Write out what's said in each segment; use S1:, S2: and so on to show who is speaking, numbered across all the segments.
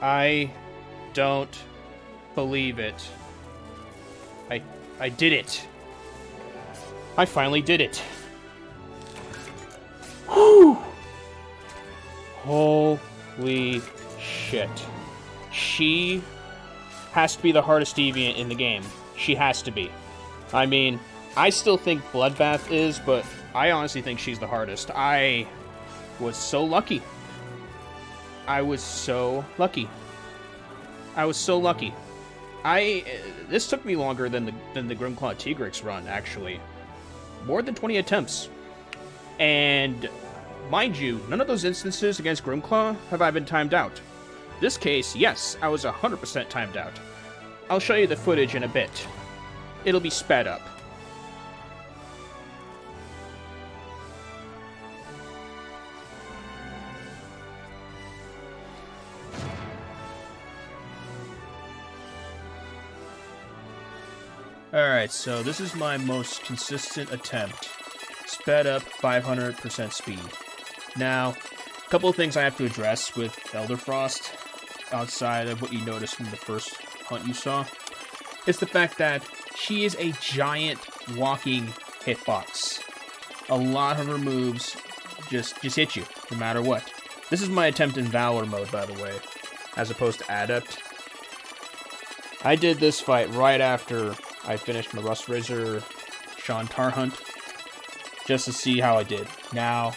S1: I don't believe it. I did it. I finally did it. Whew! Holy shit. She has to be the hardest deviant in the game. She has to be. I mean, I still think Bloodbath is, but I honestly think she's the hardest. I was so lucky. I was so lucky. This took me longer than the Grimclaw Tigrex run, actually. More than 20 attempts. And, mind you, none of those instances against Grimclaw have I been timed out. This case, yes, I was 100% timed out. I'll show you the footage in a bit. It'll be sped up. Alright, so this is my most consistent attempt. Sped up 500% speed. Now, a couple of things I have to address with Elderfrost, outside of what you noticed from the first hunt you saw, is the fact that she is a giant walking hitbox. A lot of her moves just hit you, no matter what. This is my attempt in Valor mode, by the way, as opposed to Adept. I did this fight right after I finished my Rust Razor Shantar hunt, just to see how I did. Now,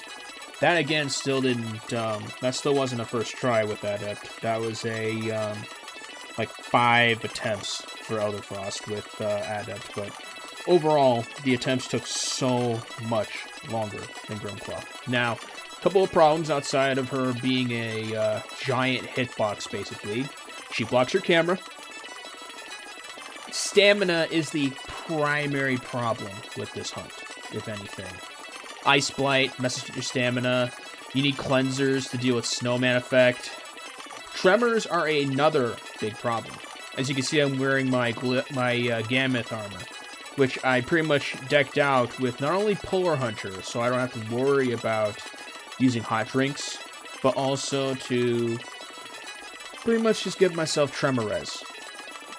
S1: that again still didn't, that still wasn't a first try with Adept. That was a, like 5 attempts for Elderfrost with Adept, but overall, the attempts took so much longer than Grimclaw. Now, a couple of problems outside of her being a giant hitbox, basically. She blocks your camera. Stamina is the primary problem with this hunt, if anything. Ice Blight messes with your stamina. You need cleansers to deal with Snowman effect. Tremors are another big problem. As you can see, I'm wearing my Gammoth armor, which I pretty much decked out with not only Polar Hunter, so I don't have to worry about using hot drinks, but also to pretty much just give myself Tremor Res.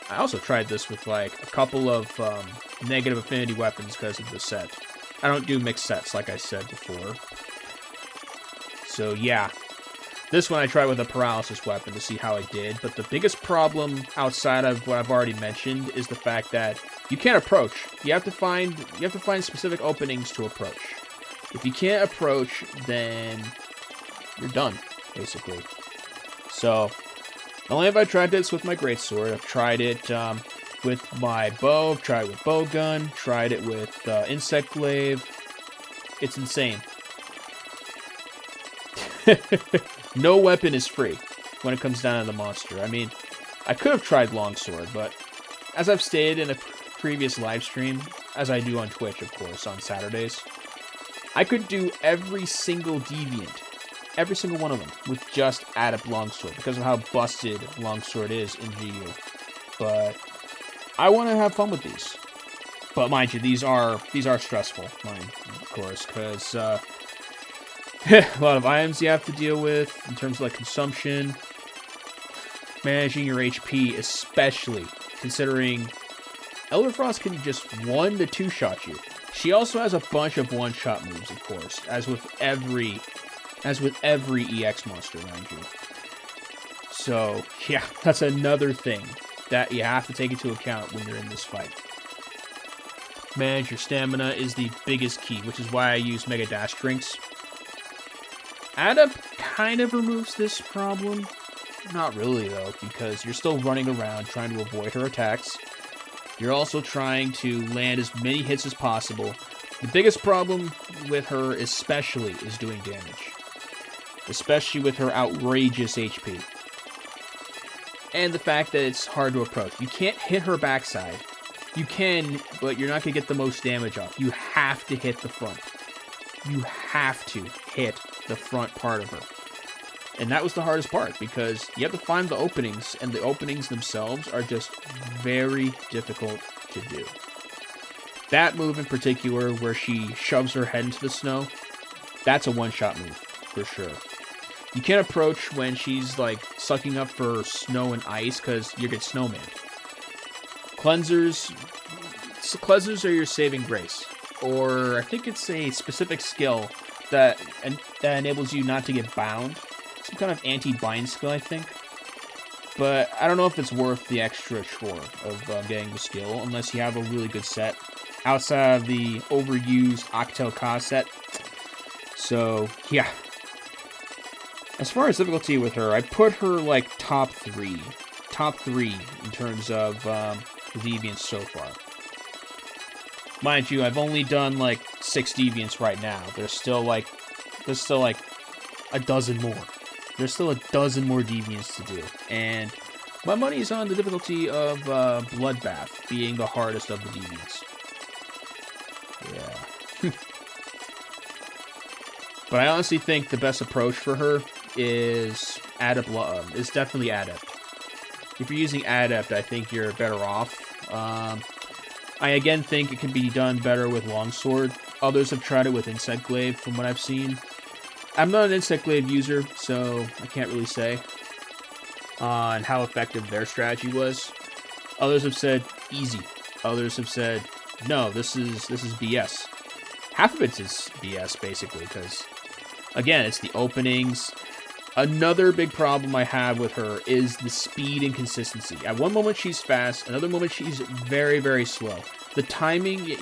S1: I also tried this with like a couple of negative affinity weapons because of the set. I don't do mixed sets like I said before. So yeah, this one I tried with a paralysis weapon to see how I did, but the biggest problem outside of what I've already mentioned is the fact that you can't approach. You have to find specific openings to approach. If you can't approach, then you're done, basically. So, not only have I tried this with my Great Sword, I've tried it with my bow, I've tried it with Bowgun, tried it with Insect Glaive. It's insane. No weapon is free when it comes down to the monster. I mean, I could have tried Longsword, but as I've stated in a previous live stream, as I do on Twitch, of course, on Saturdays, I could do every single deviant, every single one of them, with just Adept Longsword, because of how busted Longsword is in GU. But I want to have fun with these. But mind you, these are stressful, of course, because a lot of items you have to deal with in terms of like consumption, managing your HP, especially considering Elderfrost can just 1 to 2 shot you. She also has a bunch of one-shot moves, of course, as with every EX monster, mind you. So, yeah, that's another thing that you have to take into account when you're in this fight. Manage your stamina is the biggest key, which is why I use Mega Dash Drinks. Adept kind of removes this problem. Not really, though, because you're still running around trying to avoid her attacks. You're also trying to land as many hits as possible. The biggest problem with her especially is doing damage. Especially with her outrageous HP. And the fact that it's hard to approach. You can't hit her backside. You can, but you're not going to get the most damage off. You have to hit the front. You have to hit the front part of her. And that was the hardest part, because you have to find the openings, and the openings themselves are just very difficult to do. That move in particular, where she shoves her head into the snow, that's a one-shot move, for sure. You can't approach when she's, like, sucking up for snow and ice, because you get snowman. Cleansers are your saving grace. Or, I think it's a specific skill that enables you not to get bound. Some kind of anti-bind skill, I think. But I don't know if it's worth the extra chore of getting the skill, unless you have a really good set. Outside of the overused Octo Ka set. So, yeah. As far as difficulty with her, I put her, like, top 3. Top 3 in terms of deviants so far. Mind you, I've only done, like, 6 deviants right now. There's still, like, a dozen more. There's still a dozen more deviants to do. And my money's on the difficulty of Bloodbath being the hardest of the deviants. Yeah. But I honestly think the best approach for her is definitely Adept. If you're using Adept, I think you're better off. I again think it can be done better with Longsword. Others have tried it with Insect Glaive, from what I've seen. I'm not an Insect Glaive user, so I can't really say on how effective their strategy was. Others have said easy. Others have said no, this is BS. Half of it is BS basically, because again, it's the openings. Another big problem I have with her is the speed and consistency. At one moment she's fast, another moment she's very, very slow. The timing,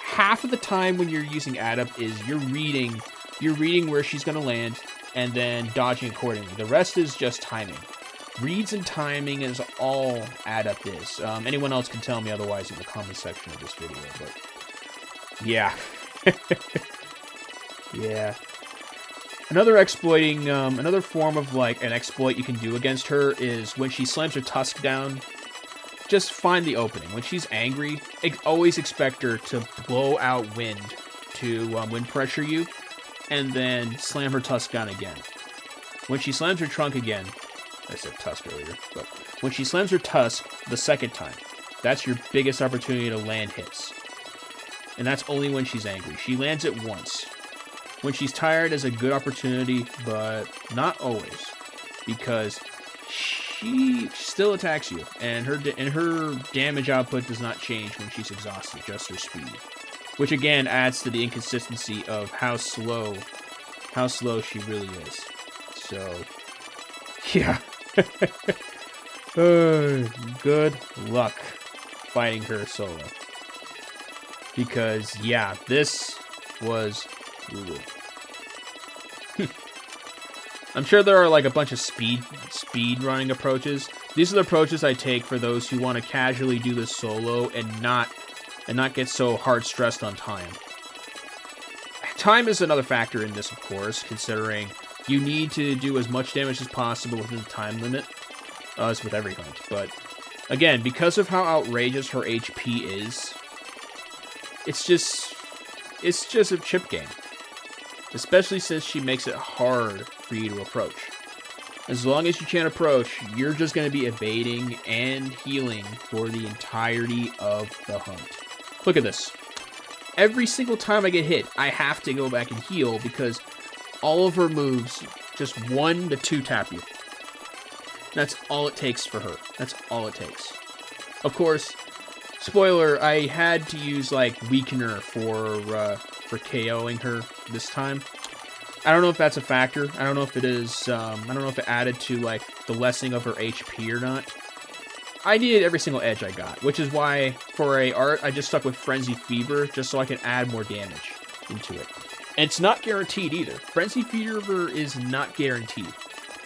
S1: half of the time when you're using Adept is you're reading where she's going to land and then dodging accordingly. The rest is just timing. Reads and timing is all Adept is. Anyone else can tell me otherwise in the comment section of this video, but yeah. Yeah. Another form of, like, an exploit you can do against her is when she slams her tusk down, just find the opening. When she's angry, always expect her to blow out wind to wind pressure you, and then slam her tusk down again. When she slams her trunk again, I said tusk earlier, but when she slams her tusk the second time, that's your biggest opportunity to land hits. And that's only when she's angry. She lands it once. When she's tired is a good opportunity, but not always, because she still attacks you, and her damage output does not change when she's exhausted, just her speed, which again adds to the inconsistency of how slow she really is. So, yeah, good luck fighting her solo, because yeah, this was brutal. I'm sure there are like a bunch of speed running approaches. These are the approaches I take for those who want to casually do this solo and not get so hard stressed on time. Time is another factor in this, of course, considering you need to do as much damage as possible within the time limit, as with every hunt. But again, because of how outrageous her HP is, it's just a chip game. Especially since she makes it hard for you to approach. As long as you can't approach, you're just going to be evading and healing for the entirety of the hunt. Look at this. Every single time I get hit, I have to go back and heal because all of her moves just 1 to 2 tap you. That's all it takes for her. That's all it takes. Of course, spoiler, I had to use like Weakener for KOing her this time. I don't know if that's a factor. I don't know if it is. I don't know if it added to like the lessening of her HP or not. I needed every single edge I got, which is why for a art I just stuck with Frenzy Fever just so I can add more damage into it. And it's not guaranteed either. Frenzy Fever is not guaranteed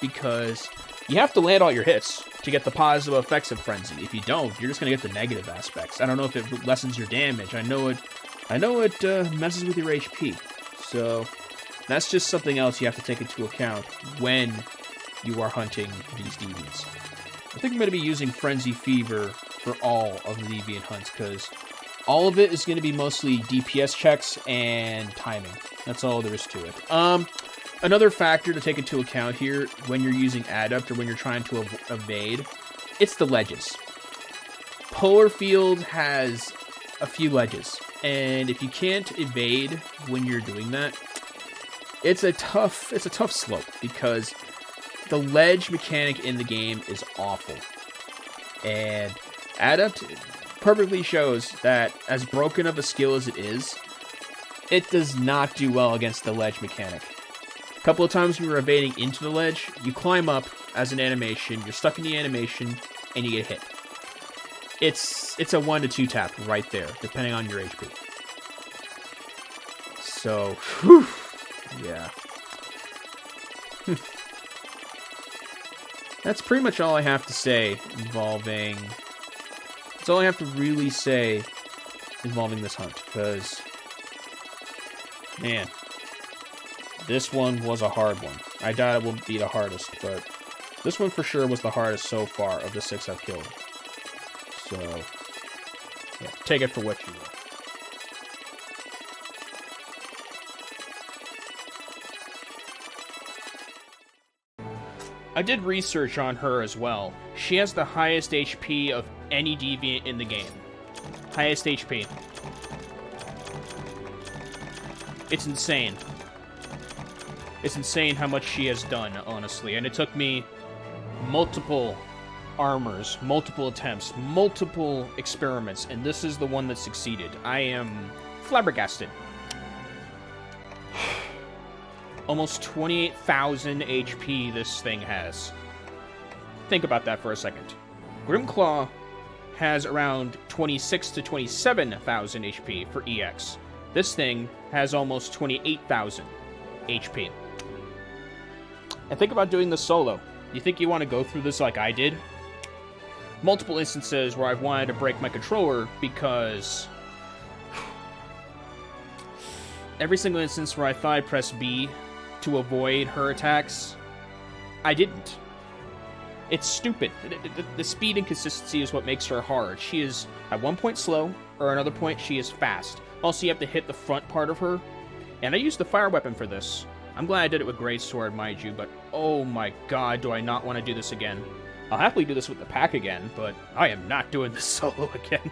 S1: because you have to land all your hits to get the positive effects of Frenzy. If you don't, you're just gonna get the negative aspects. I don't know if it lessens your damage. I know it messes with your HP, so that's just something else you have to take into account when you are hunting these deviants. I think I'm going to be using Frenzy Fever for all of the deviant hunts, because all of it is going to be mostly DPS checks and timing. That's all there is to it. Another factor to take into account here when you're using Adept or when you're trying to evade, it's the ledges. Polar Field has a few ledges. And if you can't evade when you're doing that, it's a tough slope because the ledge mechanic in the game is awful. And Adept perfectly shows that as broken of a skill as it is, it does not do well against the ledge mechanic. A couple of times when you're evading into the ledge, you climb up as an animation, you're stuck in the animation, and you get hit. It's a 1 to 2 tap right there, depending on your HP. So, whew, yeah. That's pretty much all I have to say involving... That's all I have to really say involving this hunt, because... Man, this one was a hard one. I doubt it will be the hardest, but this one for sure was the hardest so far of the 6 I've killed. So, yeah, take it for what you will. I did research on her as well. She has the highest HP of any deviant in the game. Highest HP. It's insane. It's insane how much she has done, honestly. And it took me multiple armors, multiple attempts, multiple experiments, and this is the one that succeeded. I am flabbergasted. Almost 28,000 HP this thing has. Think about that for a second. Grimclaw has around 26 to 27,000 HP for EX. This thing has almost 28,000 HP. And think about doing this solo. You think you want to go through this like I did? Multiple instances where I've wanted to break my controller because... Every single instance where I thought I pressed B to avoid her attacks, I didn't. It's stupid. The speed and consistency is what makes her hard. She is at one point slow, or another point she is fast. Also, you have to hit the front part of her. And I used the fire weapon for this. I'm glad I did it with Great Sword, mind you, but oh my god, do I not want to do this again. I'll happily do this with the pack again, but I am not doing this solo again.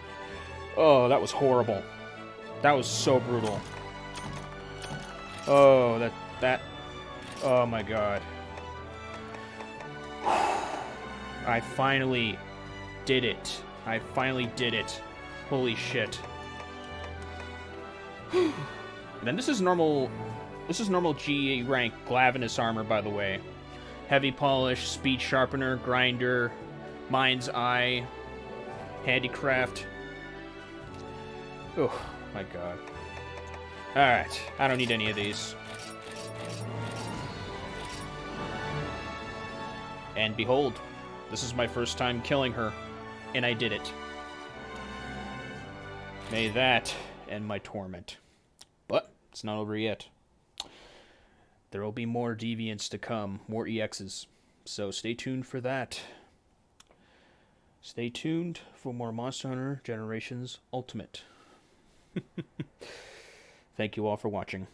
S1: Oh, that was horrible. That was so brutal. Oh, that... Oh my god. I finally did it. I finally did it. Holy shit. And then this is normal G rank Glavenus armor, by the way. Heavy polish, speed sharpener, grinder, mind's eye, handicraft. Oh my god. Alright, I don't need any of these. And behold, this is my first time killing her, and I did it. May that end my torment. But it's not over yet. There will be more deviants to come, more EXs. So stay tuned for that. Stay tuned for more Monster Hunter Generations Ultimate. Thank you all for watching.